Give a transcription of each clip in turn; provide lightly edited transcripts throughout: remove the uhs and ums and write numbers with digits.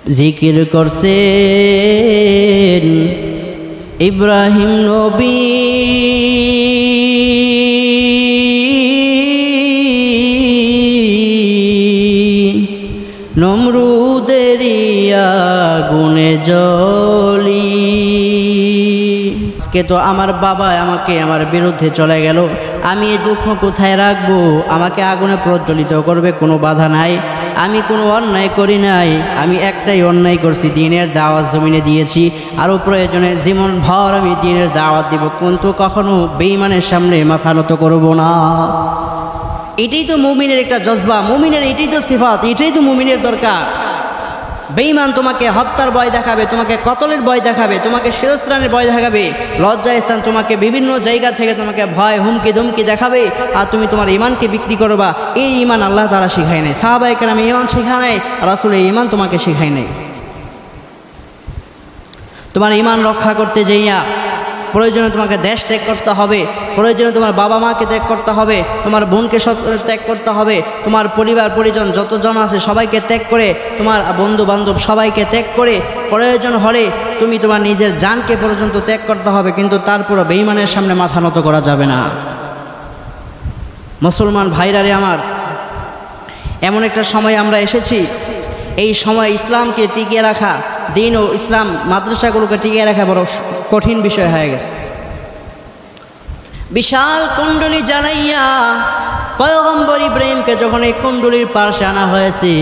জিকির করছেন ইব্রাহিম নবী নমরুদের আগুনে জ্বলি। আজকে তো আমার বাবা আমাকে আমার বিরুদ্ধে চলে গেল, আমি এই দুঃখ কোথায় রাখবো? আমাকে আগুনে প্রজ্বলিত করবে, কোনো বাধা নাই। আমি কোনো অন্যায় করি নাই, আমি একটাই অন্যায় করছি, দ্বীনের দাওয়াত জমিনে দিয়েছি, আরও প্রয়োজনে জীবন ভর আমি দ্বীনের দাওয়াত দিব, কিন্তু কখনো বেঈমানের সামনে মাথা নত করব না। এটাই তো মুমিনের একটা জজবা, মুমিনের এটাই তো সিফাত, এটাই তো মুমিনের দরকার। বেঈমান তোমাকে হত্যার ভয় দেখাবে, তোমাকে কতলের ভয় দেখাবে, তোমাকে শিরস্ত্রাণের ভয় দেখাবে, লজ্জাস্থান তোমাকে বিভিন্ন জায়গা থেকে তোমাকে ভয় হুমকি ধমকি দেখাবে, আর তুমি তোমার ইমানকে বিক্রি করবা। এই ইমান আল্লাহ তাআলা শিখায় নাই, সাহাবায়ে কেরাম ইমান শিখায় নাই, রাসূল এই ইমান তোমাকে শিখায় নাই। তোমার ইমান রক্ষা করতে যাইয়া প্রয়োজনে তোমাকে দেশ ত্যাগ করতে হবে, প্রয়োজনে তোমার বাবা মাকে ত্যাগ করতে হবে, তোমার বোনকে ত্যাগ করতে হবে, তোমার পরিবার পরিজন যতজন আছে সবাইকে ত্যাগ করে, তোমার বন্ধু বান্ধব সবাইকে ত্যাগ করে, প্রয়োজন হলে তুমি তোমার নিজের জানকে পর্যন্ত ত্যাগ করতে হবে, কিন্তু তারপরও বেঈমানের সামনে মাথা নত করা যাবে না। মুসলমান ভাইরারে আমার, এমন একটা সময় আমরা এসেছি, এই সময় ইসলামকে টিকিয়ে রাখা, দিন ও ইসলাম মাদ্রাসাগুলোকে টিকিয়ে রাখা বড় কঠিন বিষয় হয়ে গেছে। বিশাল কুণ্ডলী জ্বালাইয়া পয়গম্বর ইব্রাহিমকে যখন এই কুণ্ডলীর পাশে আনা হয়েছে,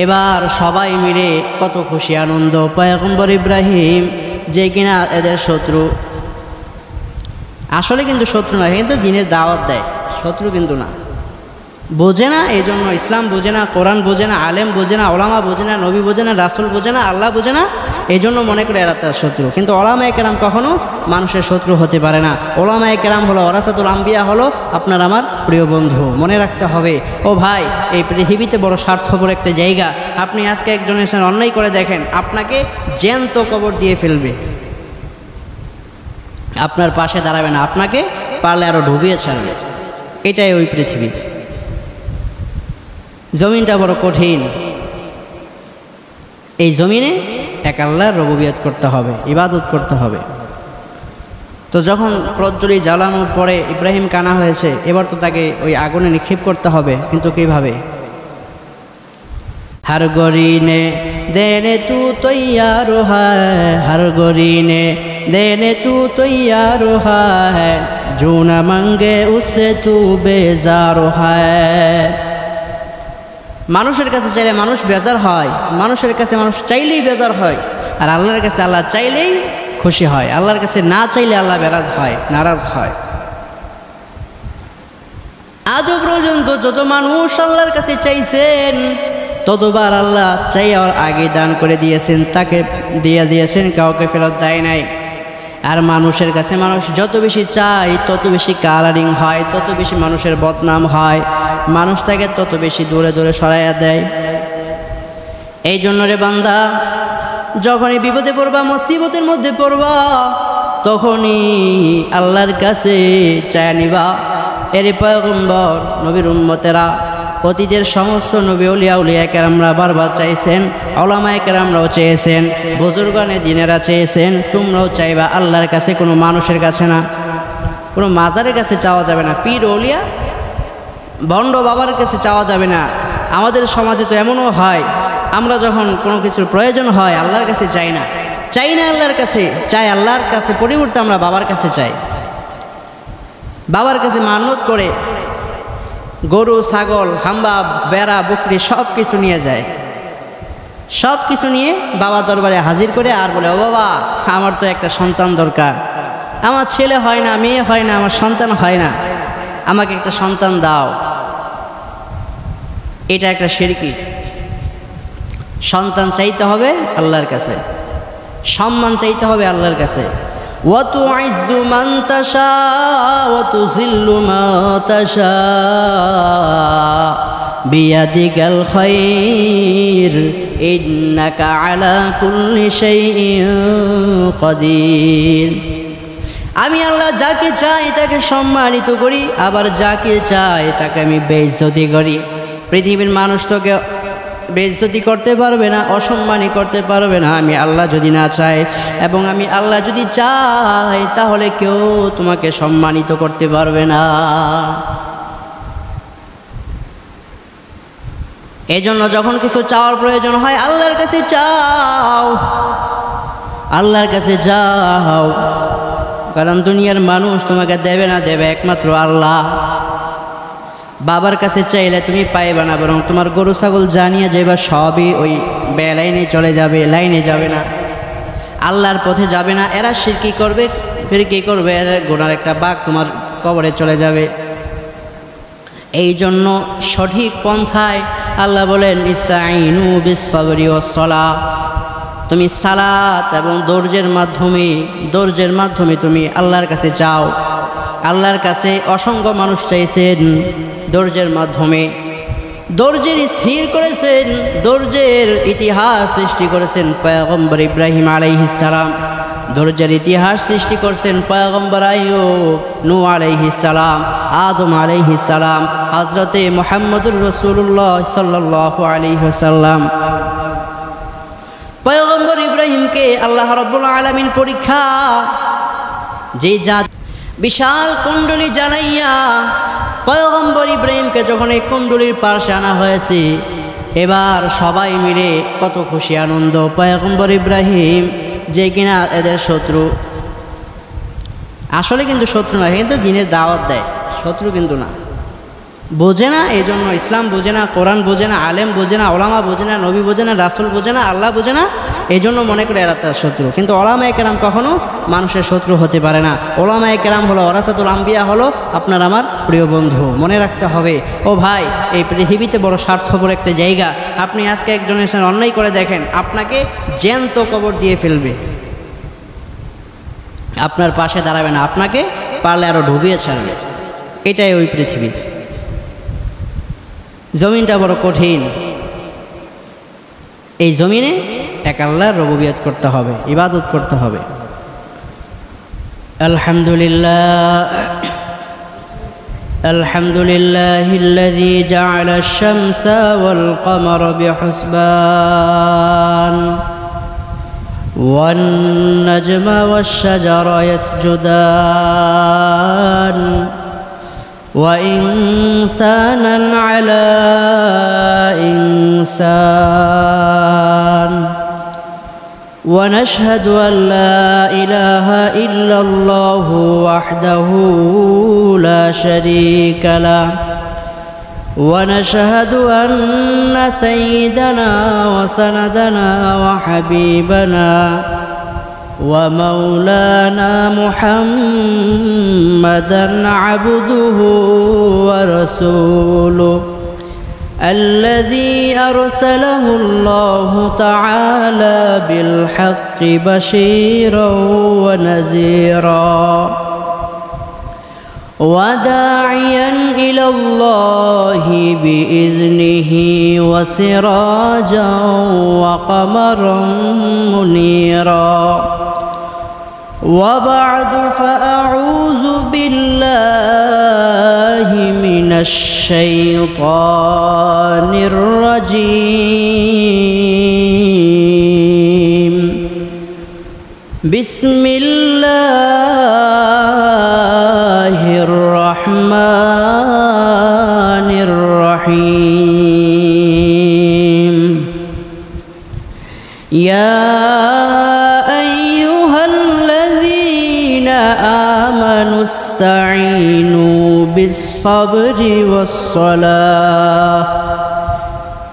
এবার সবাই মিলে কত খুশি আনন্দ। পয়গম্বর ইব্রাহিম যে কিনা এদের শত্রু, আসলে কিন্তু শত্রু না, কিন্তু দিনের দাওয়াত দেয়, শত্রু কিন্তু না। বোঝে না, এই জন্য ইসলাম বোঝে না, কোরআন বোঝে না, আলেম বোঝে না, ওলামা বোঝে না, নবী বোঝে না, রাসূল বোঝে না, আল্লাহ বোঝে না, এই জন্য মনে করে এরা তার শত্রু। কিন্তু ওলামায়ে কেরাম কখনো মানুষের শত্রু হতে পারে না। ওলামায়ে কেরাম হলো ওরাসাতুল আম্বিয়া, হলো আপনার আমার প্রিয় বন্ধু। মনে রাখতে হবে ও ভাই, এই পৃথিবীতে বড় স্বার্থপর একটা জায়গা। আপনি আজকে একজনের সাথে অন্যায় করে দেখেন, আপনাকে জ্যান্ত কবর দিয়ে ফেলবে, আপনার পাশে দাঁড়াবে না, আপনাকে পারলে আরো ডুবিয়ে ছাড়বে। এটাই ওই পৃথিবী। জমিনটা বড় কঠিন, এই জমিনে এক আল্লাহর রুবুবিয়ত করতে হবে, ইবাদত করতে হবে। তো যখন প্রজ্বলি জ্বালানোর পরে ইব্রাহিম কানা হয়েছে, এবার তো তাকে ওই আগুনে নিক্ষেপ করতে হবে, কিন্তু কিভাবে? हर गोरी ने देने तू तैयार है, हर गोरी ने देने तू तैयार है, जो न मांगे उससे तू बेजार है। মানুষের কাছে চাইলে মানুষ বেজার হয়, মানুষের কাছে মানুষ চাইলেই বেজার হয়, আর আল্লাহর কাছে আল্লাহ চাইলেই খুশি হয়, আল্লাহর কাছে না চাইলে আল্লাহ বেরাজ হয়, নারাজ হয়। আজও পর্যন্ত যত মানুষ আল্লাহর কাছে চাইছেন, ততবার আল্লাহ চাইয়ার আগে দান করে দিয়েছেন, তাকে দিয়ে দিয়েছেন, কাউকে ফেরত দেয় নাই। আর মানুষের কাছে মানুষ যত বেশি চায়, তত বেশি কালারিং হয়, তত বেশি মানুষের বদনাম হয়, মানুষ তাকে তত বেশি দূরে দূরে সরাইয়া দেয়। এই জন্য রে বান্দা, যখনই বিপদে পড়বা, মুসিবতের মধ্যে পড়বা, তখনই আল্লাহর কাছে চায় নিবা। এর পয়গম্বর নবীর উম্মতেরা, অতীতের সমস্ত নবী আউলিয়া উলিয়া কেরামরা বারবার চাইছেন, ওলামায়ে কেরামরাও চেয়েছেন, বুজুর্গানে দিনেরা চেয়েছেন। তোমরাও চাইবা আল্লাহর কাছে, কোনো মানুষের কাছে না, কোনো মাজারের কাছে চাওয়া যাবে না, পীর ওলিয়া বন্ড বাবার কাছে চাওয়া যাবে না। আমাদের সমাজে তো এমনও হয়, আমরা যখন কোনো কিছুর প্রয়োজন হয় আল্লাহর কাছে চাই না, আল্লাহর কাছে চাই, আল্লাহর কাছে পরিবর্তে আমরা বাবার কাছে চাই। বাবার কাছে মানত করে গরু, ছাগল, হাম্বা, বেড়া, বকরি সব কিছু নিয়ে যায়, সব কিছু নিয়ে বাবা দরবারে হাজির করে আর বলে, ও বাবা, আমার তো একটা সন্তান দরকার, আমার ছেলে হয় না, মেয়ে হয় না, আমার সন্তান হয় না, আমাকে একটা সন্তান দাও। এটা একটা শিরকি। সন্তান চাইতে হবে আল্লাহর কাছে, সম্মান চাইতে হবে আল্লাহর কাছে। وَتُعِزُّ مَن تَشَاءُ وَتُذِلُّ مَن تَشَاءُ بِيَدِكَ الْخَيْرُ إِنَّكَ عَلَى كُلِّ شَيْءٍ قَدِيرٌ। আমি আল্লাহ যাকে চাই তাকে সম্মানিত করি, আবার যাকে চাই তাকে আমি বেইজ্জতি করি। পৃথিবীর মানুষ তোকে বেইজ্জতি করতে পারবে না, অসম্মানী করতে পারবে না আমি আল্লাহ যদি না চাই। এবং আমি আল্লাহ যদি চাই তাহলে কেউ তোমাকে সম্মানিত করতে পারবে না। এই জন্য যখন কিছু চাওয়ার প্রয়োজন হয় আল্লাহর কাছে চাও, আল্লাহর কাছে যাও। কারণ দুনিয়ার মানুষ তোমাকে দেবে না, দেবে একমাত্র আল্লাহ। বাবার কাছে চাইলে তুমি পাইবে না, বরং তোমার গরু ছাগল জানিয়ে যাইবা সবই ওই বেলাইনে চলে যাবে, লাইনে যাবে না, আল্লাহর পথে যাবে না। এরা শিরকি করবে, ফির কি করবে, এরা গুনার একটা বাঘ তোমার কবরে চলে যাবে। এই জন্য সঠিক পন্থায় আল্লাহ বলেন ইস্তাঈনু বিস-সাবরি ওয়াস-সালাহ। তুমি সালাত এবং ধৈর্যের মাধ্যমে তুমি আল্লাহর কাছে চাও। আল্লাহর কাছে অসংখ্য মানুষ চাইছেন ধৈর্যের মাধ্যমে, ধৈর্যের স্থির করেছেন, ধৈর্যের ইতিহাস সৃষ্টি করেছেন পয়গম্বর ইব্রাহিম আলাইহিস সালাম, ধৈর্যের ইতিহাস সৃষ্টি করেছেন পয়গম্বর আইয়ুব, নূহ আলাইহিস সালাম, আদম আলাইহিস সালাম, হযরতে মুহাম্মদুর রাসূলুল্লাহ সাল্লাল্লাহু আলাইহি ওয়াসাল্লাম। পয়গম্বর ইব্রাহিমকে আল্লাহ রাব্বুল আলামিন পরীক্ষা, যে জাত বিশাল কুণ্ডলী জ্বালাইয়া পয়গম্বর ইব্রাহিমকে যখন এই কুণ্ডলীর পাশে আনা হয়েছে, এবার সবাই মিলে কত খুশি আনন্দ। পয়গম্বর ইব্রাহিম যে কিনা এদের শত্রু, আসলে কিন্তু শত্রু না, কিন্তু দিনের দাওয়াত দেয়, শত্রু কিন্তু না। বোঝে না, এই জন্য ইসলাম বোঝে না, কোরআন বোঝে না, আলেম বোঝে না, ওলামা বোঝে না, নবী বোঝে না, রাসূল বোঝে না, আল্লাহ বোঝে না, এই জন্য মনে করে এরা তার শত্রু। কিন্তু ওলামায়ে কেরাম কখনো মানুষের শত্রু হতে পারে না। ওলামায়ে কেরাম হলো ওরাসাতুল আম্বিয়া, হলো আপনার আমার প্রিয় বন্ধু। মনে রাখতে হবে ও ভাই, এই পৃথিবীতে বড় স্বার্থপর একটা জায়গা। আপনি আজকে একজনের সাথে অন্যায় করে দেখেন, আপনাকে জ্যান্ত কবর দিয়ে ফেলবে, আপনার পাশে দাঁড়াবে না, আপনাকে পারলে আরো ডুবিয়ে ছাড়বে। এটাই ওই পৃথিবী। জমিনটা বড় কঠিন, এই জমিনে এক আল্লাহর রুবুবিয়ত করতে হবে, ইবাদত করতে হবে। আলহামদুলিল্লাহ আলহামদুলিল্লাহিল্লাযী জাআলা আশ-শামসা ওয়াল কমারা বিহুসবান ওয়ান নাজমা ওয়াশ-শাজারা ইয়াসজুদান وإنسانا على إنسان ونشهد أن لا إله إلا الله وحده لا شريك له ونشهد أن سيدنا وسندنا وحبيبنا ومولانا محمدا عبده ورسوله الذي أرسله الله تعالى بالحق بشيرا ونذيرا وداعيا إلى الله بإذنه وسراجا وقمرا منيرا وبعد فأعوذ بالله من الشيطان الرجيم بسم الله الرحمن الرحيم يا أيها الذين آمنوا استعينوا بالصبر والصلاة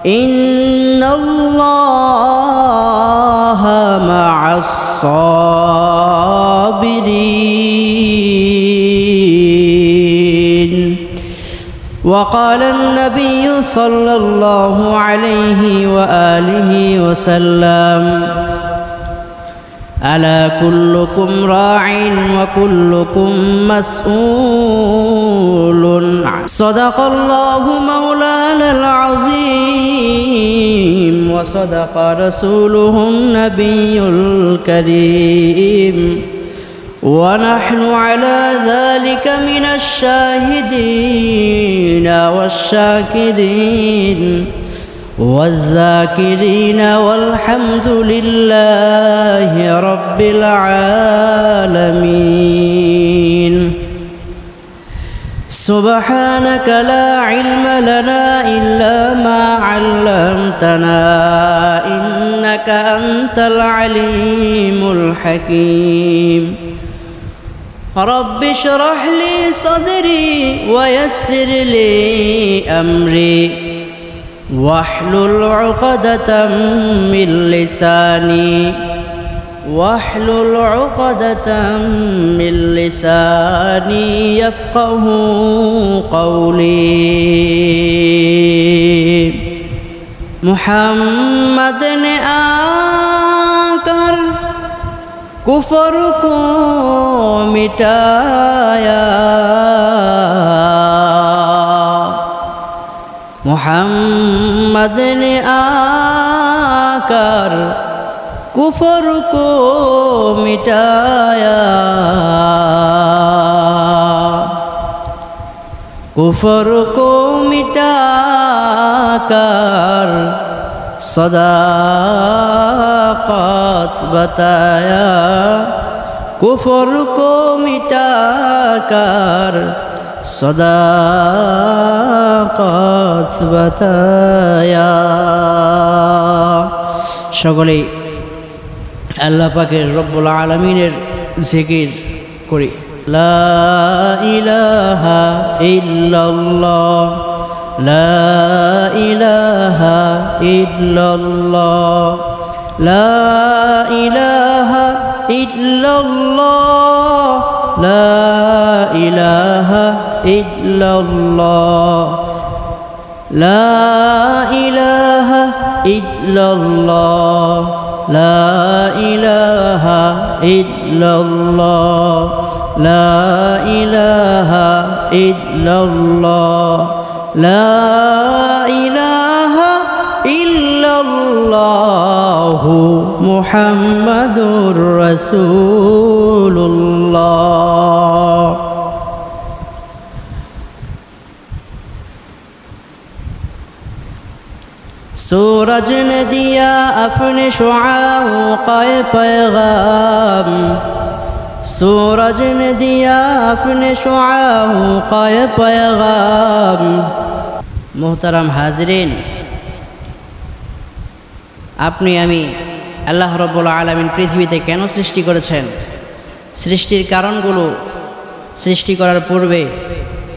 إن الله مع الصابرين وقال النبي صلى الله عليه وآله وسلم ألا كلكم راع وكلكم مسؤول صدق الله مولانا العظيم وصدق رسوله النبي الكريم ونحن على ذلك من الشاهدين والشاكرين والذاكرين والحمد لله رب العالمين سبحانك لا علم لنا إلا ما علمتنا إنك أنت العليم الحكيم رب اشرح لي صدري ويسر لي أمري واحلل عقدة من لساني يفقه قولي محمد نے آकर کفر کو مٹایا محمد نے آकर کفر کو مٹایا کفر کو مٹا کر صداقت بتایا کفر کو مٹا کر صداقت بتایا সকলেই আল্লাহ পাকের রব্বুল আলামিনের জিকির করি লা ইলাহা ইল্লাল্লাহ লা ইলাহা ইল্লাল্লাহ লা ইলাহা ইল্লাল্লাহ লা ইলাহা ইল্লাল্লাহ লা ইলাহা ইল্লাল্লাহ লা ইলাহা ইল্লাল্লাহ লা ইলাহা ইল্লাল্লাহ লা ইলাহা ইল্লাল্লাহ মুহাম্মাদুর রাসূলুল্লাহ सूरज ने दिया अपने शुआओं का पैगाम सूरज ने दिया अपने शुआओं का पैगाम मोहतरम हाज़रीन আপনি আমি আল্লাহ রাব্বুল আলামিন পৃথিবীতে কেন সৃষ্টি করেছেন সৃষ্টির কারণগুলো সৃষ্টি করার পূর্বে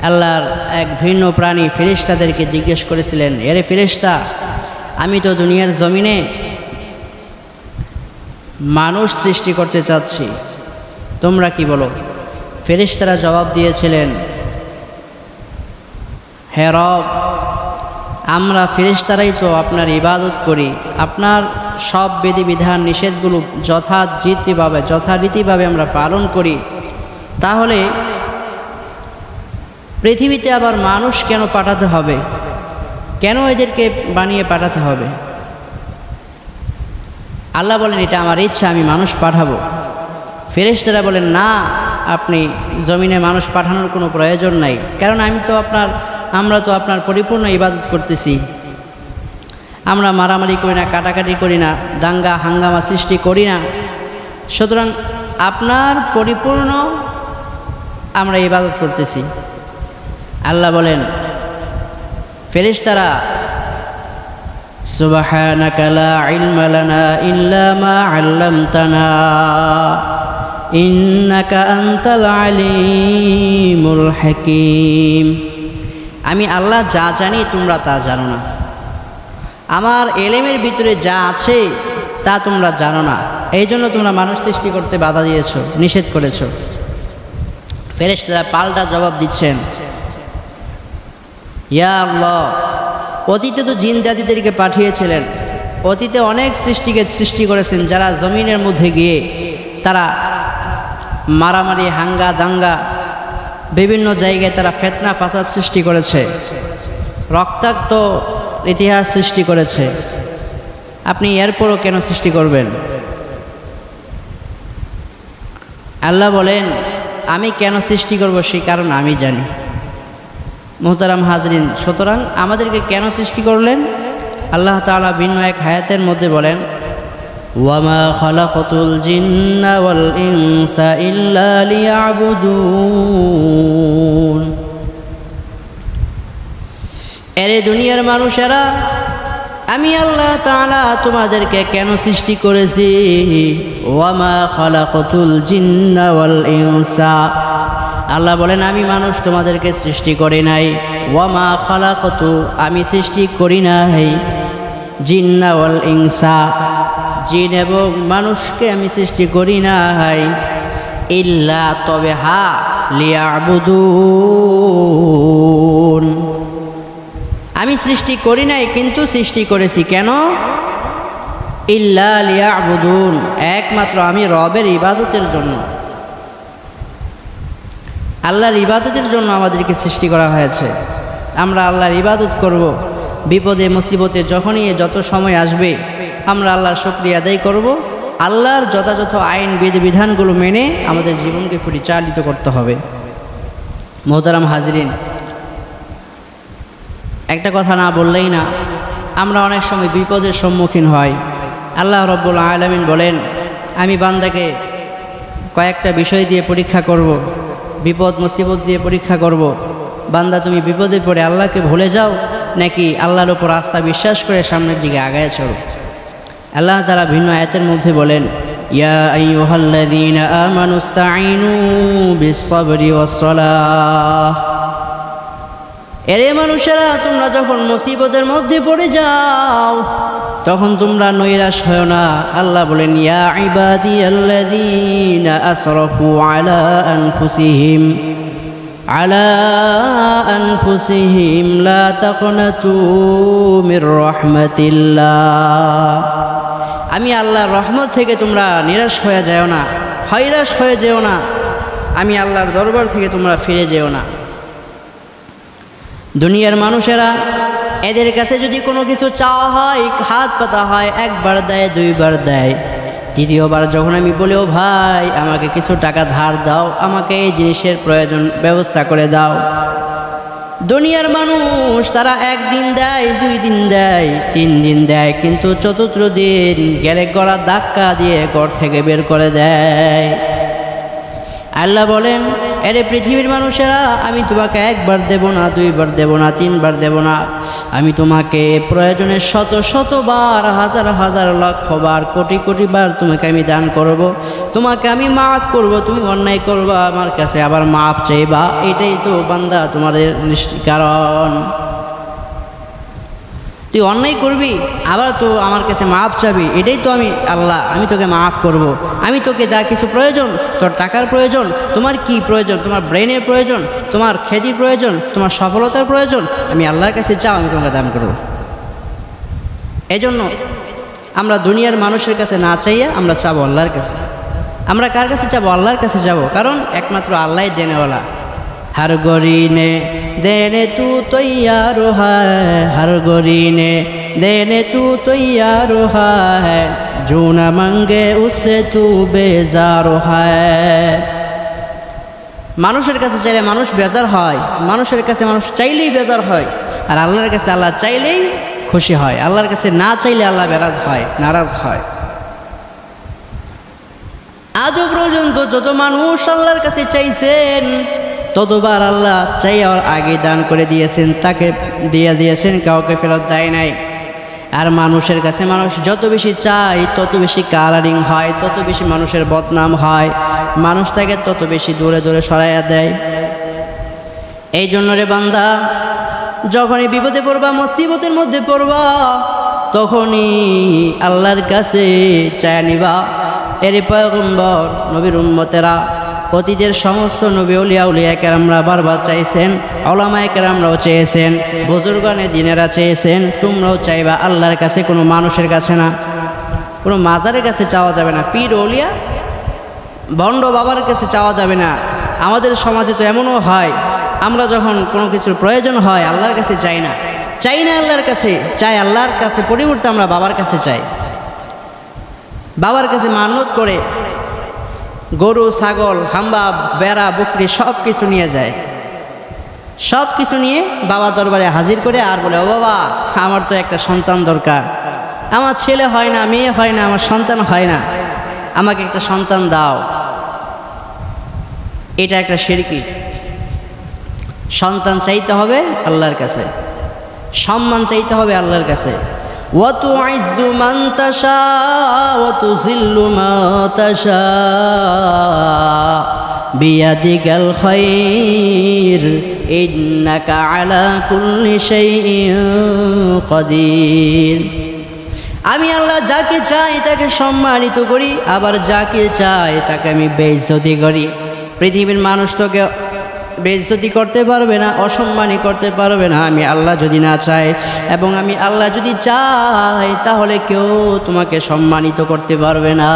আল্লাহর এক ভিন্ন প্রাণী ফেরেশতাদেরকে জিজ্ঞেস করেছিলেন এরে ফেরেশতা আমি তো দুনিয়ার জমিনে মানুষ সৃষ্টি করতে চাচ্ছি তোমরা কি বলো ফেরেশতারা জবাব দিয়েছিলেন হে রব আমরা ফেরেশতারাই তো আপনার ইবাদত করি আপনার সব বিধিবিধান নিষেধগুলো যথারীতিভাবে আমরা পালন করি তাহলে পৃথিবীতে আবার মানুষ কেন পাঠাতে হবে কেন এদেরকে বানিয়ে পাঠাতে হবে আল্লাহ বলেন এটা আমার ইচ্ছা আমি মানুষ পাঠাবো ফেরেশতারা বলেন না আপনি জমিনে মানুষ পাঠানোর কোনো প্রয়োজন নাই কারণ আমরা তো আপনার পরিপূর্ণ ইবাদত করতেছি আমরা মারামারি করি না কাটাকাটি করি না দাঙ্গা হাঙ্গামা সৃষ্টি করি না সুতরাং আপনার পরিপূর্ণ আমরা ইবাদত করতেছি আল্লাহ বলেন ফেরেশতারা সুবহানাকা লা ইলমা লানা ইল্লা মা আল্লামতানা ইন্নাকা আনতাল আলিমুল হাকীম আমি আল্লাহ যা জানি তোমরা তা জানো না আমার ইলমের ভিতরে যা আছে তা তোমরা জানো না এইজন্য তোমরা মানুষ সৃষ্টি করতে বাধা দিয়েছো নিষেধ করেছো ফেরেশতারা পাল্টা জবাব দিচ্ছেন ইয়া আল্লাহ অতীতে তো জিন জাতিদেরকে পাঠিয়েছিলেন অতীতে অনেক সৃষ্টি করেছেন যারা জমিনের মধ্যে গিয়ে তারা মারামারি হাঙ্গা দাঙ্গা বিভিন্ন জায়গায় তারা ফিতনা ফাসাদ সৃষ্টি করেছে রক্তাক্ত ইতিহাস সৃষ্টি করেছে আপনি এরপরও কেন সৃষ্টি করবেন আল্লাহ বলেন আমি কেন সৃষ্টি করব সেই কারণ আমি জানি মোহতারাম হাজরিন সুতরাং আমাদেরকে কেন সৃষ্টি করলেন আল্লাহ তাআলা ভিন্ন এক আয়াতের মধ্যে বলেন, ওয়ামা খালাকতুল জিন্না ওয়াল ইনসা ইল্লা লিয়াবুদুন। এরে দুনিয়ার মানুষেরা, আমি আল্লাহ তাআলা তোমাদেরকে কেন সৃষ্টি করেছি? ওয়ামা খালাকতুল জিন্না ওয়াল ইনসা, আল্লাহ বলেন আমি মানুষ তোমাদেরকে সৃষ্টি করি নাই। ওয়ামা খালাকতু, আমি সৃষ্টি করি নাই জিন্না ওয়াল ইনসা, জিন এবং মানুষকে আমি সৃষ্টি করি নাই। ইল্লা, তবে হা, লিয়াবুদুন, আমি সৃষ্টি করি নাই কিন্তু সৃষ্টি করেছি। কেন? ইল্লা লিয়াবুদুন, একমাত্র আমি রবের ইবাদতের জন্য, আল্লাহর ইবাদতের জন্য আমাদেরকে সৃষ্টি করা হয়েছে। আমরা আল্লাহর ইবাদত করব। বিপদে মুসিবতে যখনই যত সময় আসবে আমরা আল্লাহর শুকরিয়া আদায় করব। আল্লাহর যথাযথ আইন বিধিবিধানগুলো মেনে আমাদের জীবনকে পরিচালিত করতে হবে। মোহতারাম হাজরিন, একটা কথা না বললেই না, আমরা অনেক সময় বিপদের সম্মুখীন হই। আল্লাহ রব্বুল আলামিন বলেন, আমি বান্দাকে কয়েকটা বিষয় দিয়ে পরীক্ষা করব, বিপদ মুসিবত দিয়ে পরীক্ষা করব। বান্দা তুমি বিপদে পড়ে আল্লাহকে ভুলে যাও, নাকি আল্লাহর উপর আস্থা বিশ্বাস করে সামনের দিকে আগায় চলো। আল্লাহ তাআলা ভিন্ন আয়াতের মধ্যে বলেন, ইয়া আইয়ুহাল্লাযীনা আমানুস্তাঈনু বিস-সাবরি ওয়াস-সালাহ। এরে মানুষেরা, তোমরা যখন মুসিবতের মধ্যে পড়ে যাও তখন তোমরা নৈরাশ হয় না। আল্লাহ বলেন, ইয়া ইবাদিয়াল্লাযীনা আসরাফু আলা আনফুসিহিম লা তাকনাতু মির রাহমাতিল্লাহ। আমি আল্লাহর রহমত থেকে তোমরা নিরাশ হয়ে যাও না, হয়রাশ হয়ে যেও না। আমি আল্লাহর দরবার থেকে তোমরা ফিরে যেও না। দুনিয়ার মানুষেরা, এদের কাছে যদি কোনো কিছু চাওয়া হয়, হাত পাতা হয়, একবার দেয়, দুইবার দেয়, তৃতীয়বার যখন আমি বলি ও ভাই আমাকে কিছু টাকা ধার দাও, আমাকে এই জিনিসের প্রয়োজন ব্যবস্থা করে দাও, দুনিয়ার মানুষ তারা একদিন দেয়, 2 দিন দেয়, 3 দিন দেয়, কিন্তু চতুর্থ দিন গেলে গলা ধাক্কা দিয়ে ঘর থেকে বের করে দেয়। আল্লাহ বলেন, এরে পৃথিবীর মানুষেরা, আমি তোমাকে একবার দেব না, 2বার দেব না, 3বার দেব না, আমি তোমাকে প্রয়োজনে শত শতবার, হাজার হাজার লক্ষ বার, কোটি কোটি বার তোমাকে আমি দান করব, তোমাকে আমি মাফ করব। তুমি অন্যায় করবা, আমার কাছে আবার মাফ চাইবা। এটাই তো বান্দা তোমাদের কারণ। তুই অন্যায় করবি, আবার তো আমার কাছে মাফ চাবি, এটাই তো আমি আল্লাহ, আমি তোকে মাফ করব। আমি তোকে যা কিছু প্রয়োজন, তোর টাকার প্রয়োজন, তোমার কি প্রয়োজন, তোমার ব্রেনের প্রয়োজন, তোমার খ্যাতির প্রয়োজন, তোমার সফলতার প্রয়োজন, আমি আল্লাহর কাছে চাও, আমি তোমাকে দান করব। এজন্য আমরা দুনিয়ার মানুষের কাছে না চাইয়া আমরা চাবো আল্লাহর কাছে। আমরা কার কাছে চাবো? আল্লাহর কাছে যাবো, কারণ একমাত্র আল্লাহই দেনেওয়ালা। हर गोरी ने देने तू तैयार है, हर गोरी ने देने तू तैयार है, जो न मांगे उससे तू बेजार है। মানুষের কাছে চাইলে মানুষ বেজার হয়, মানুষের কাছে মানুষ চাইলেই বেজার হয়, আর আল্লাহর কাছে আল্লাহ চাইলেই খুশি হয়। আল্লাহর কাছে না চাইলে আল্লাহ বেরাজ হয়, নারাজ হয়। আজও পর্যন্ত যত মানুষ আল্লাহর কাছে চাইছেন ততবার আল্লাহ চাইয়ার আগে দান করে দিয়েছেন, তাকে দিয়ে দিয়েছেন, কাউকে ফেরত দেয় নাই। আর মানুষের কাছে মানুষ যত বেশি চায় তত বেশি কালারিং হয়, তত বেশি মানুষের বদনাম হয়, মানুষ তাকে তত বেশি দূরে দূরে সরাইয়া দেয়। এই জন্য রে বান্দা, যখনই বিপদে পড়বা, মুসিবতের মধ্যে পড়বা, তখনই আল্লাহর কাছে চায়া নিবা। এর পয়গম্বর নবীর উম্মতেরা, অতীতের সমস্ত নবী আউলিয়া কেরামরা বারবার চাইছেন, ওলামায়ে কেরামরাও চেয়েছেন, বুজুর্গানে দিনেরা চেয়েছেন। তোমরাও চাইবা আল্লাহর কাছে, কোনো মানুষের কাছে না, কোনো মাজারের কাছে চাওয়া যাবে না, পীর ওলিয়া ভণ্ড বাবার কাছে চাওয়া যাবে না। আমাদের সমাজে তো এমনও হয়, আমরা যখন কোনো কিছুর প্রয়োজন হয় আল্লাহর কাছে চাই না, আল্লাহর কাছে চাই, আল্লাহর কাছে পরিবর্তে আমরা বাবার কাছে চাই। বাবার কাছে মানত করে গরু, ছাগল, হাম্বা, বেড়া, বকরি সব কিছু নিয়ে যায়, সব কিছু নিয়ে বাবা দরবারে হাজির করে আর বলে, ও বাবা, আমার তো একটা সন্তান দরকার, আমার ছেলে হয় না, মেয়ে হয় না, আমার সন্তান হয় না, আমাকে একটা সন্তান দাও। এটা একটা শিরকি। সন্তান চাইতে হবে আল্লাহর কাছে, সম্মান চাইতে হবে আল্লাহর কাছে। ওয়া তুইজ্জু মান তাশা ওয়া তুযিল্লু মা তাশা বিয়াদিকাল খায়র ইন্নাকা আলা কুল্লি শাইইন কাদির। আমি আল্লাহ যাকে চাই তাকে সম্মানিত করি, আবার যাকে চাই তাকে আমি বেইজ্জতি করি। পৃথিবীর মানুষ তোকে বেইজ্জতি করতে পারবে না, অসম্মানী করতে পারবে না আমি আল্লাহ যদি না চাই, এবং আমি আল্লাহ যদি চাই তাহলে কেউ তোমাকে সম্মানিত করতে পারবে না।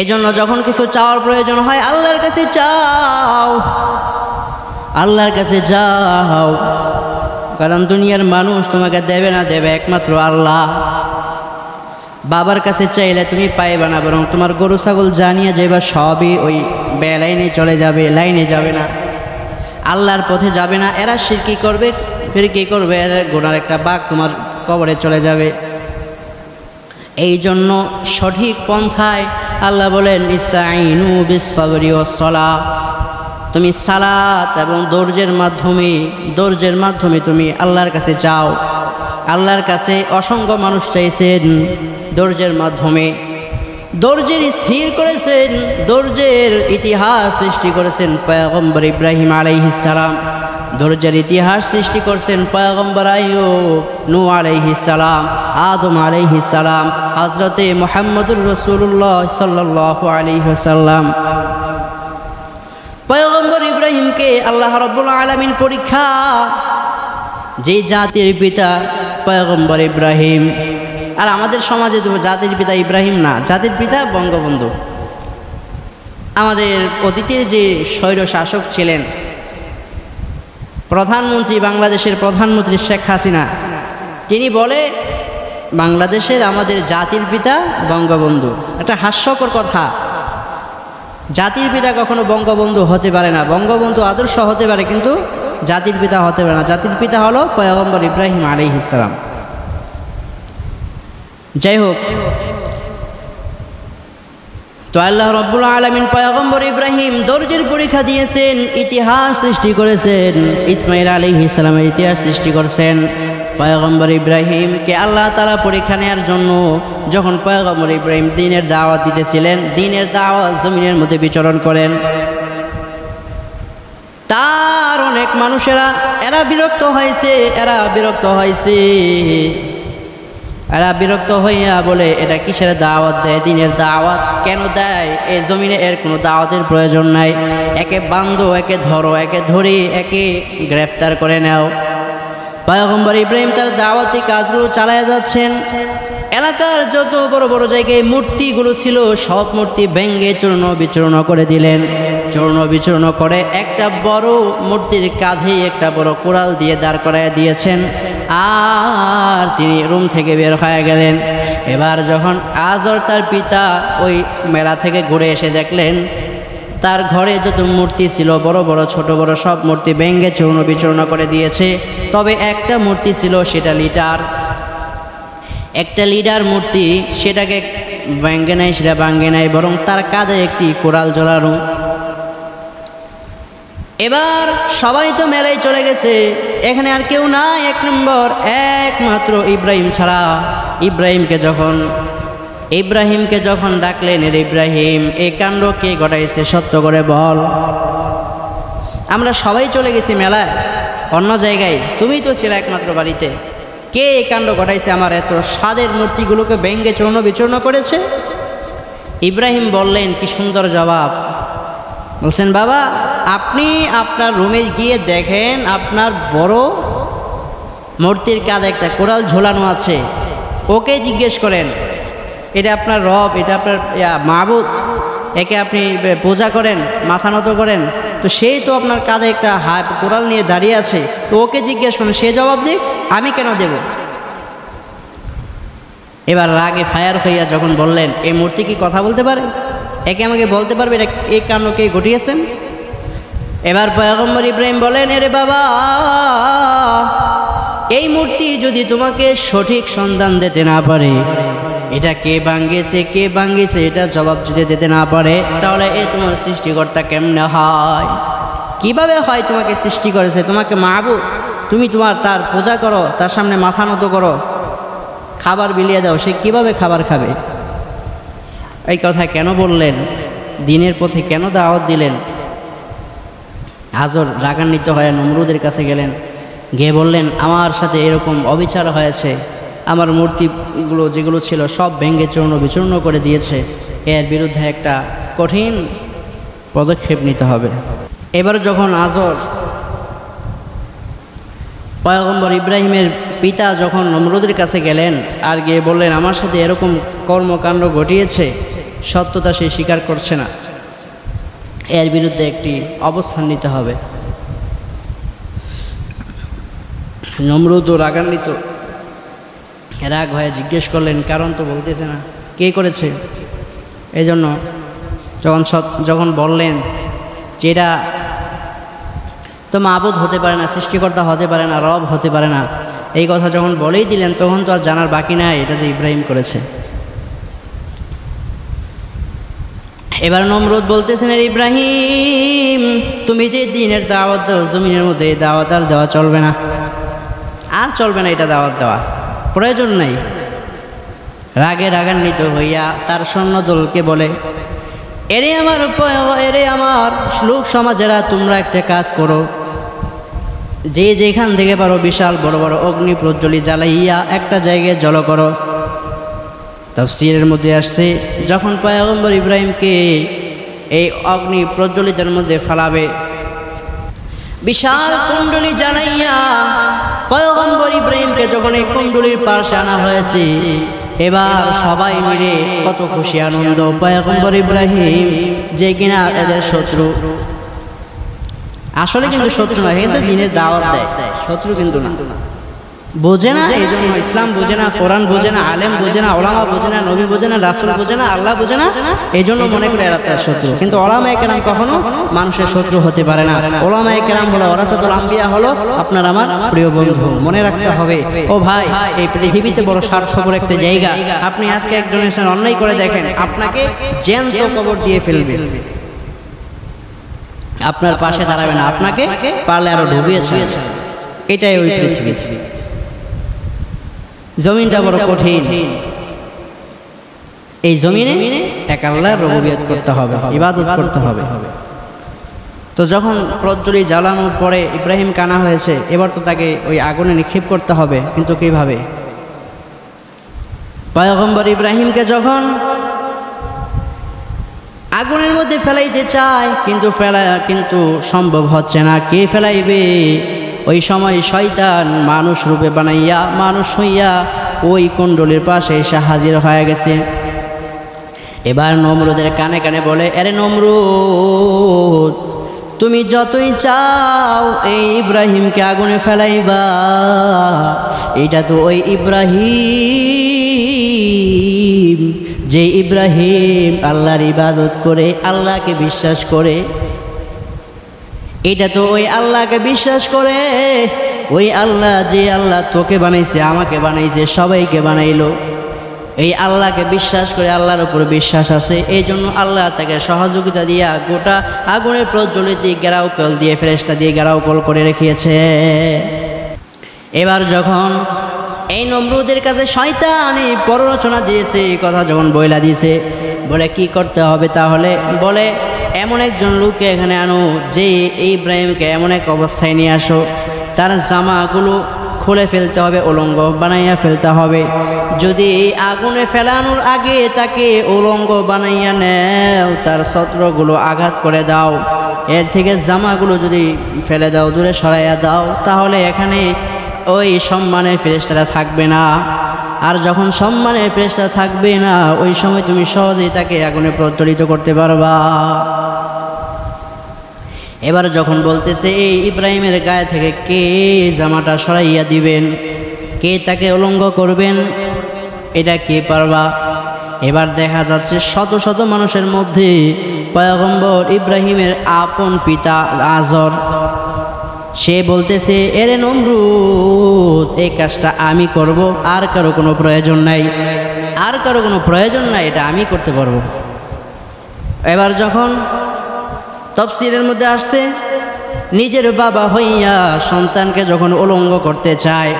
এজন্য যখন কিছু চাওয়ার প্রয়োজন হয় আল্লাহর কাছে চাও, আল্লাহর কাছে যাও, কারণ দুনিয়ার মানুষ তোমাকে দেবে না, দেবে একমাত্র আল্লাহ। বাবার কাছে চাইলে তুমি পাইবে না, বরং তোমার গরু ছাগল জানিয়ে যাইবা সবই ওই বেলাইনে চলে যাবে, লাইনে যাবে না, আল্লাহর পথে যাবে না। এরা শিরকি করবে, ফিরকি করবে, এরা গুনার একটা বাঘ তোমার কবরে চলে যাবে। এই জন্য সঠিক পন্থায় আল্লাহ বলেন, ইস্তাইনু বিস-সাবরি ওয়াস-সালাহ, তুমি সালাত এবং ধৈর্যের মাধ্যমে তুমি আল্লাহর কাছে চাও। আল্লাহর কাছে অসংখ্য মানুষ চাইছেন ধৈর্যের মাধ্যমে, ধৈর্যের স্থির করেছেন, ধৈর্যের ইতিহাস সৃষ্টি করেছেন পয়গম্বর ইব্রাহিম আলাইহিস সালাম, ধৈর্যের ইতিহাস সৃষ্টি করছেন পয়গম্বর আইয়ুব, নূহ আলাইহিস সালাম, আদম আলাইহিস সালাম, হযরতে মুহাম্মদুর রাসূলুল্লাহ সাল্লাল্লাহু আলাইহি ওয়াসাল্লাম। পয়গম্বর ইব্রাহিমকে আল্লাহ রাব্বুল আলামিন পরীক্ষা, যে জাতির পিতা পয়গম্বর ইব্রাহিম, আর আমাদের সমাজে তো জাতির পিতা ইব্রাহিম না, জাতির পিতা বঙ্গবন্ধু। আমাদের অতীতে যে স্বৈর শাসক ছিলেন, প্রধানমন্ত্রী, বাংলাদেশের প্রধানমন্ত্রী শেখ হাসিনা, তিনি বলে বাংলাদেশের আমাদের জাতির পিতা বঙ্গবন্ধু। একটা হাস্যকর কথা, জাতির পিতা কখনো বঙ্গবন্ধু হতে পারে না। বঙ্গবন্ধু আদর্শ হতে পারে কিন্তু জাতির পিতা হতে পারে না। জাতির পিতা হলো পয়গম্বর ইব্রাহিম আলাইহিস সালাম। যাই হোক, তো আল্লাহ রাব্বুল আলামিন পয়গম্বর ইব্রাহিম ধৈর্যের পরীক্ষা দিয়েছেন, ইতিহাস সৃষ্টি করেছেন, ইসমাইল আলাইহিস সালামের ইতিহাস সৃষ্টি করেছেন। পয়গম্বর ইব্রাহিমকে আল্লাহ তাআলা পরীক্ষা নেওয়ার জন্য যখন পয়গম্বর ইব্রাহিম দ্বীনের দাওয়াত দিতেছিলেন, দ্বীনের দাওয়াত জমিনের মধ্যে বিচরণ করেন, তার অনেক মানুষেরা এরা বিরক্ত হইয়া বলে, এটা কিসের দাওয়াত দেয়, দ্বীনের দাওয়াত কেন দেয়? এই জমিনে এর কোনো দাওয়াতের প্রয়োজন নাই, একে বান্ধো, একে ধরো, একে ধরে, একে গ্রেফতার করে নাও। পয়গম্বর ইব্রাহিম তার দাওয়াতি কাজগুলো চালায় যাচ্ছেন। এলাকার যত বড় বড় জায়গায় মূর্তিগুলো ছিল সব মূর্তি ভেঙ্গে চূর্ণ বিচূর্ণ করে দিলেন। চূর্ণ বিচূর্ণ করে একটা বড় মূর্তির কাঁধে একটা বড় কোড়াল দিয়ে দাঁড় করায় দিয়েছেন, আর তিনি রুম থেকে বের হয়ে গেলেন। এবার যখন আজর তার পিতা ওই মেলা থেকে ঘুরে এসে দেখলেন তার ঘরে যত মূর্তি ছিল, বড় বড় ছোট বড় সব মূর্তি ভেঙ্গে চূর্ণ বিচূর্ণ করে দিয়েছে। তবে একটা মূর্তি ছিল, সেটা একটা লিডার মূর্তি, সেটাকে ভেঙ্গে নাই, সেটা ভাঙ্গে নাই, বরং তার কাঁধে একটি কোড়াল ঝোলানো। এবার সবাই তো মেলায় চলে গেছে, এখানে আর কেউ নাই, এক নম্বর একমাত্র ইব্রাহিম ছাড়া। ইব্রাহিমকে যখন ডাকলেন, এর ইব্রাহিম, এই কাণ্ড কে ঘটাইছে, সত্য করে বল। আমরা সবাই চলে গেছি মেলায়, অন্য জায়গায়, তুমি তো ছিল একমাত্র বাড়িতে, কে এই কাণ্ড ঘটাইছে, আমার এত স্বাদের মূর্তিগুলোকে ভেঙ্গে চূর্ণ বিচূর্ণ করেছে? ইব্রাহিম বললেন, কি সুন্দর জবাব, বলছেন, বাবা আপনি আপনার রুমে গিয়ে দেখেন আপনার বড় মূর্তির কাঁধে একটা কোড়াল ঝোলানো আছে, ওকে জিজ্ঞেস করেন, এটা আপনার রব, এটা আপনার মাবুদ, একে আপনি পূজা করেন, মাথা নত করেন, তো সেই তো আপনার কাঁধে একটা কোড়াল নিয়ে দাঁড়িয়ে আছে, তো ওকে জিজ্ঞেস করেন, সে জবাব দিক, আমি কেন দেব? এবার রাগে ফায়ার হইয়া যখন বললেন, এই মূর্তি কি কথা বলতে পারে? একে আমাকে বলতে পারবে এটা এই কাণ্ড কে ঘটিয়েছেন? এবার পয়গম্বর ইব্রাহিম বলেন, এরে বাবা, এই মূর্তি যদি তোমাকে সঠিক সন্ধান দিতে না পারে, এটা কে ভাঙ্গিয়েছে এটা জবাব যদি দিতে না পারে, তাহলে এ তোমার সৃষ্টিকর্তা কেমনে হয়? কিভাবে হয় তোমাকে সৃষ্টি করেছে? তোমাকে মাহবুব, তুমি তার পূজা করো, তার সামনে মাথা নত করো, খাবার বিলিয়ে দাও, সে কিভাবে খাবার খাবে? এই কথা কেন বললেন? দিনের পথে কেন দাওয়াত দিলেন? হাজর রাগান্বিত হয়ে নমরুদের কাছে গেলেন, গিয়ে বললেন, আমার সাথে এরকম অবিচার হয়েছে, আমার মূর্তিগুলো যেগুলো ছিল সব ভেঙে চূর্ণ বিচূর্ণ করে দিয়েছে, এর বিরুদ্ধে একটা কঠিন পদক্ষেপ নিতে হবে। এবার যখন আজর পয়গম্বর ইব্রাহিমের পিতা যখন নমরুদের কাছে গেলেন আর গিয়ে বললেন, আমার সাথে এরকম কর্মকাণ্ড ঘটিয়েছে, সত্যতা সে স্বীকার করছে না, এর বিরুদ্ধে একটি অবস্থান নিতে হবে। নমরুদ রাগান্বিত রাগ হয়ে জিজ্ঞেস করলেন, কারণ তো বলতেছে না, কে করেছে? এই জন্য যখন বললেন যে এটা তো মাবুদ হতে পারে না, সৃষ্টিকর্তা হতে পারে না, রব হতে পারে না, এই কথা যখন বলেই দিলেন, তখন তো আর জানার বাকি নাই এটা যে ইব্রাহিম করেছে। এবার নমরুদ বলতেছেন, ইব্রাহিম, তুমি যে দিনের দাওয়াত দাও, জমিনের মধ্যে এই দাওয়াত আর দেওয়া চলবে না, আর চলবে না, এটা দাওয়াত দেওয়া প্রয়োজন নাই। রাগে রাগান্বিত হইয়া তার সৈন্যদলকে বলে, এরে আমার লোক সমাজেরা, তোমরা একটা কাজ করো, যে যেখান থেকে পারো বিশাল বড় বড় অগ্নি প্রজ্বলি জ্বালাইয়া একটা জায়গায় জড়ো করো। তাফসীরের মধ্যে আসছে, যখন পয়গম্বর ইব্রাহিমকে এই অগ্নি প্রজ্বলিতের মধ্যে ফেলাবে, বিশাল কুণ্ডলী জ্বালাইয়া পয়গম্বর ইব্রাহিমকে যখন এই কুণ্ডলীর পাশে আনা হয়েছে, এবার সবাই মিলে কত খুশি আনন্দ। পয়গম্বর ইব্রাহিম যে কিনা এদের শত্রু, আসলে কিন্তু শত্রু না, কিন্তু দিনের দাওয়াত দেয়, শত্রু কিন্তু না, বোঝে না। এই জন্য ইসলাম বোঝে না, কোরআন বোঝে না, আলেম বোঝে না, ওলামা বোঝে না, নবী বোঝে না, রাসূল বোঝে না, আল্লাহ বোঝে না, এই জন্য মনে করে এরা তার শত্রু। কিন্তু ওলামায়ে কেরাম কখনো মানুষের শত্রু হতে পারে না। ওলামায়ে কেরাম হলো ওয়ারাসাতুল আম্বিয়া, হলো আপনার আমার প্রিয় বন্ধু। মনে রাখতে হবে, ও ভাই, এই পৃথিবীতে বড় স্বার্থপর একটা জায়গা। আপনি আজকে একজনের সাথে অন্যায় করে দেখেন, আপনাকে জ্যান্ত কবর দিয়ে ফেলবে, আপনার পাশে দাঁড়াবে না, আপনাকে পারলে আরো ডুবিয়েছে। এটাই ওই পৃথিবী। জমিনটা বড় কঠিন, এই জমিনে এক আল্লাহর রুবুবিয়ত করতে হবে, ইবাদত করতে হবে। তো যখন প্রজ্বলি জ্বালানোর পরে ইব্রাহিম কানা হয়েছে, এবার তো তাকে ওই আগুনে নিক্ষেপ করতে হবে, কিন্তু কিভাবে? পয়গম্বর ইব্রাহিমকে যখন আগুনের মধ্যে ফেলাইতে চায়, কিন্তু সম্ভব হচ্ছে না। কে ফেলাইবে? ওই সময় শয়তান মানুষ রূপে বানাইয়া, মানুষ হইয়া ওই কুণ্ডলীর পাশে এসে হাজির হয়ে গেছে। এবার নমরুদের কানে কানে বলে, আরে নমরুদ, তুমি যতই চাও এই ইব্রাহিমকে আগুনে ফেলাইবা, এটা তো ওই ইব্রাহিম, যে ইব্রাহিম আল্লাহর ইবাদত করে, আল্লাহকে বিশ্বাস করে, এটা তো ওই আল্লাহকে বিশ্বাস করে। ওই আল্লাহ, যে আল্লাহ তোকে বানাইছে, আমাকে বানাইছে, সবাইকে বানাইলো, এই আল্লাহকে বিশ্বাস করে, আল্লাহর উপর বিশ্বাস আছে, এই জন্য আল্লাহ তাকে সহযোগিতা দিয়া গোটা আগুনের প্রজ্বলিত গেরাউকল দিয়ে, ফেরেশতা দিয়ে গেরাউকল করে রেখেছে। এবার যখন এই নমরুদের কাছে শয়তানি প্ররোচনা দিয়েছে, এই কথা যখন বইলা দিয়েছে, বলে কি করতে হবে তাহলে? বলে এমন একজন লোককে এখানে আনো, যে ইব্রাহিমকে এমন এক অবস্থায় নিয়ে আসো, তার জামাগুলো খুলে ফেলতে হবে, উলঙ্গ বানাইয়া ফেলতে হবে। যদি আগুনে ফেলানোর আগে তাকে উলঙ্গ বানাইয়া নেও, তার ছত্রগুলো আঘাত করে দাও, এর থেকে জামাগুলো যদি ফেলে দাও, দূরে সরাইয়া দাও, তাহলে এখানে ওই সম্মানের ফেরেশতারা থাকবে না। আর যখন সম্মানের ফেরেশতা থাকবে না, ওই সময় তুমি সহজেই তাকে আগুনে প্রজ্বলিত করতে পারবা। এবার যখন বলতেছে, এই ইব্রাহিমের গায়ে থেকে কে জামাটা সরাইয়া দিবেন, কে তাকে উলঙ্গ করবেন, এটা কে পারবা? এবার দেখা যাচ্ছে শত শত মানুষের মধ্যে পয়গম্বর ইব্রাহিমের আপন পিতা আজর, সে বলতেছে, এরে নমরুদ, এই কাজটা আমি করব, আর কারো কোনো প্রয়োজন নাই, আর কারো কোনো প্রয়োজন নাই, এটা আমি করতে পারবো। এবার যখন তাফসীরের মধ্যে আসছে, নিজের বাবা হইয়া সন্তানকে যখন উলঙ্গ করতে চায়,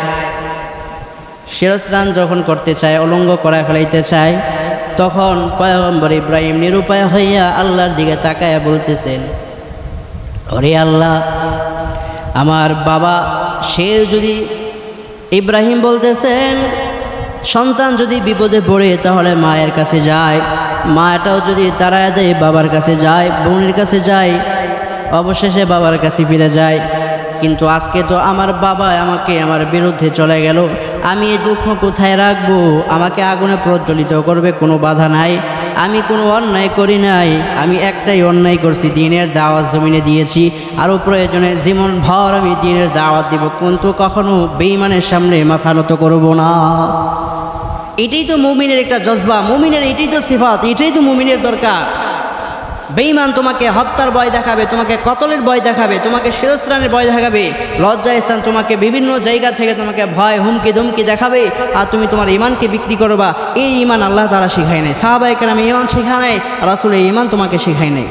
শিরস্নান যখন করতে চায়, উলঙ্গ করা ফেলাইতে চায়, তখন পয়গম্বর ইব্রাহিম নিরুপায় হইয়া আল্লাহর দিকে তাকায়া বলতেছেন, ওরে আল্লাহ, আমার বাবা, সে যদি, ইব্রাহিম বলতেছেন, সন্তান যদি বিপদে পড়ে তাহলে মায়ের কাছে যায়, মাটাও যদি তাড়ায় দেয় বাবার কাছে যায়, বোনের কাছে যায়, অবশেষে বাবার কাছে ফিরে যায়। কিন্তু আজকে তো আমার বাবা আমাকে আমার বিরুদ্ধে চলে গেল, আমি এই দুঃখ কোথায় রাখবো? আমাকে আগুনে প্রজ্বলিত করবে, কোনো বাধা নাই, আমি কোনো অন্যায় করি নাই, আমি একটাই অন্যায় করছি, দ্বীনের দাওয়াত জমিনে দিয়েছি, আরও প্রয়োজনে জীবন ভর আমি দ্বীনের দাওয়াত দিব, কিন্তু কখনো বেঈমানের সামনে মাথা নত করব না। এটাই তো মুমিনের একটা জজবা, মুমিনের এটাই তো সিফাত, এটাই তো মুমিনের দরকার। বেঈমান তোমাকে হত্যার ভয় দেখাবে, তোমাকে কতলের ভয় দেখাবে, তোমাকে শিরস্ত্রাণের ভয় দেখাবে, লজ্জাস্থান তোমাকে বিভিন্ন জায়গা থেকে তোমাকে ভয় হুমকি ধমকি দেখাবে, আর তুমি তোমার ইমানকে বিক্রি করবা। এই ইমান আল্লাহ তাআলা শিখায় নাই, সাহাবায়ে কেরাম ইমান শিখায় নাই, রাসূল এই ইমান তোমাকে শিখায় নাই।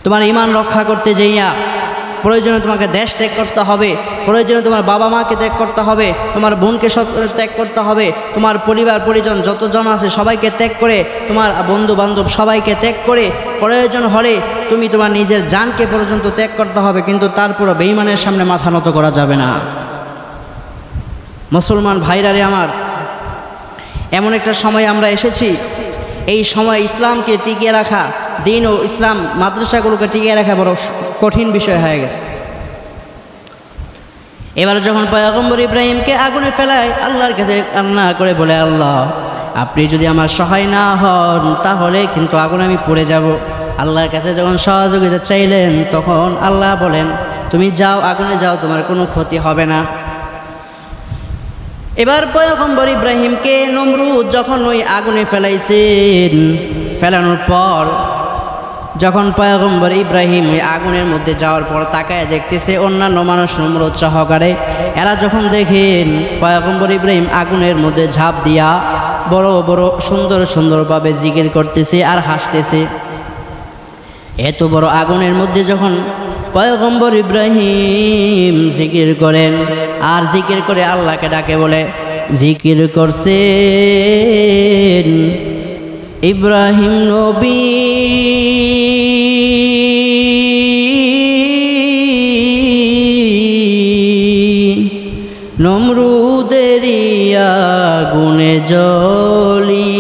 তোমার ইমান রক্ষা করতে যাইয়া প্রয়োজনে তোমাকে দেশ ত্যাগ করতে হবে, প্রয়োজনে তোমার বাবা মাকে ত্যাগ করতে হবে, তোমার বোনকে ত্যাগ করতে হবে, তোমার পরিবার পরিজন যতজন আছে সবাইকে ত্যাগ করে, তোমার বন্ধু বান্ধব সবাইকে ত্যাগ করে, প্রয়োজন হলে তুমি তোমার নিজের জানকে পর্যন্ত ত্যাগ করতে হবে, কিন্তু তারপরও বেঈমানের সামনে মাথা নত করা যাবে না। মুসলমান ভাইরারে আমার, এমন একটা সময় আমরা এসেছি, এই সময় ইসলামকে টিকিয়ে রাখা, দিন ও ইসলাম মাদ্রাসাগুলোকে টিকিয়ে রাখা বড় কঠিন বিষয় হয়ে গেছে। এবার যখন পয়গম্বর ইব্রাহিমকে আগুনে ফেলায়, আল্লাহর কাছে কান্না করে বলে, আল্লাহ, আপনি যদি আমার সহায় না হন তাহলে কিন্তু আগুনে আমি পড়ে যাব। আল্লাহর কাছে যখন সহযোগিতা চাইলেন, তখন আল্লাহ বলেন, তুমি যাও, আগুনে যাও, তোমার কোনো ক্ষতি হবে না। এবার পয়গম্বর ইব্রাহিমকে নমরুদ যখন ওই আগুনে ফেলাইছেন, ফেলানোর পর যখন পয়গম্বর ইব্রাহিম ওই আগুনের মধ্যে যাওয়ার পর তাকায় দেখতেছে অন্যান্য মানুষ নমরুদ সহকারে, এরা যখন দেখেন পয়গম্বর ইব্রাহিম আগুনের মধ্যে ঝাঁপ দিয়া বড় বড় সুন্দর সুন্দরভাবে জিকির করতেছে আর হাসতেছে, এত বড় আগুনের মধ্যে যখন পয়গম্বর ইব্রাহিম জিকির করেন আর জিকির করে আল্লাহকে ডাকে, বলে জিকির করছেন ইব্রাহিম নবী, নমরুদের আগুনে জ্বলি,